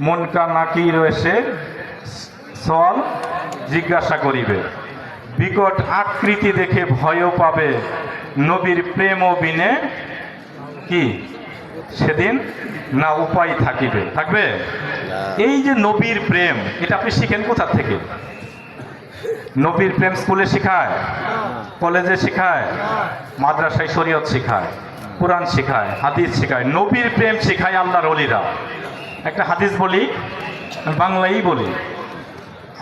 মুনকার নাকির এসে সওয়াল জিজ্ঞাসা করিবে, বিকট আকৃতি দেখে ভয়ও পাবে, নবীর প্রেম ও বিনে কি সেদিন না উপায় থাকিবে থাকবে। এই যে নবীর প্রেম, এটা আপনি শিখেন কোথা থেকে? নবীর প্রেম স্কুলে শেখায়, কলেজে শেখায়, মাদ্রাসায় শরীয়ত শেখায়, কোরআন শেখায়, হাদিস শেখায়। নবীর প্রেম শেখায় আল্লাহর ওলিরা। একটা হাদিস বলি, বাংলাই বলি।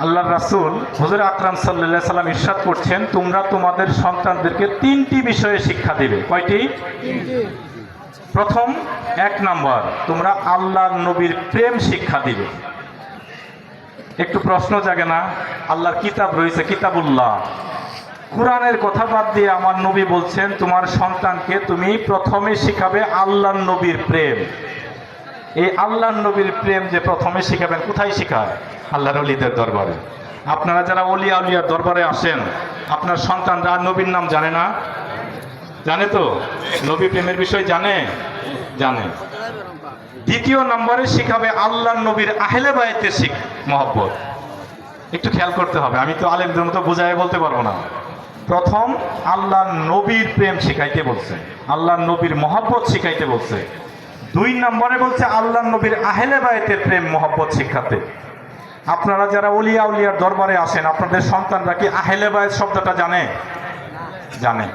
আল্লাহর রাসূল হুজুর আকরাম সাল্লাল্লাহু আলাইহি সাল্লাম ইরশাদ করছেন, তোমরা তোমাদের সন্তানদেরকে তিনটি বিষয়ে শিক্ষা দিবে। কয়টি? প্রথম, এক নাম্বার, তোমরা আল্লাহর নবীর প্রেম শিক্ষা দিবে। একটু প্রশ্ন জাগে না? আল্লাহর কিতাব রয়েছে, কিতাবুল্লাহ, কোরআনের কথা বাদ দিয়ে আমার নবী বলছেন তোমার সন্তানকে তুমি প্রথমে শিখাবে আল্লাহর নবীর প্রেম। এই আল্লাহর নবীর প্রেম যে প্রথমে শিখাবেন, কোথায় শিখায়? আল্লাহর ওলিদের দরবারে। আপনারা যারা ওলিয়া উলিয়ার দরবারে আসেন, আপনার সন্তানরা নবীর নাম জানে না? জানে তো? নবী প্রেমের বিষয় জানে? জানে। দ্বিতীয় নম্বরে শিখাবে আল্লাহর নবীর আহলে বায়তের মহব্বত। একটু খেয়াল করতে হবে, আমি তো আলেমদের মতো বুঝাই বলতে পারবো না। প্রথম আল্লাহর নবীর প্রেম শিখাইতে বলছে, আল্লাহর নবীর মহব্বত শিখাইতে বলছে। দুই নম্বরে বলছে আল্লাহর নবীর আহলে বায়তের প্রেম মহব্বত শিখাতে। আপনারা যারা ওলিয়া উলিয়ার দরবারে আসেন, আপনাদের সন্তানরা কি আহলে বায়ত শব্দটা জানে? জানে।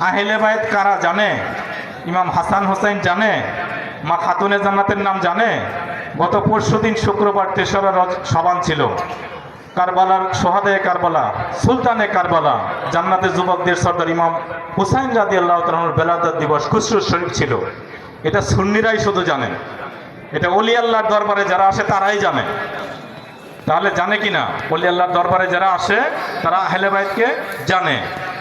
আহলে বায়ত কারা জানে? ইমাম হাসান হোসেন জানে? মা খাতুনে জান্নাতের নাম জানে? গত পরশুদিন শুক্রবার ৩রা শাবান ছিল। কারবালার সোহাদায়ে কারবালা, সুলতানে কারবালা, জান্নাতের যুবকদের সর্দার ইমাম হুসাইন রাদিয়াল্লাহু তাআলা আনহুর বেলাদত দিবস খুশরু শরীফ ছিল। এটা সুন্নিরাই শুধু জানে, এটা ওলি আল্লাহর দরবারে যারা আসে তারাই জানে। তাহলে জানে কিনা? ওলি আল্লাহর দরবারে যারা আসে তারা আহলে বায়তকে জানে।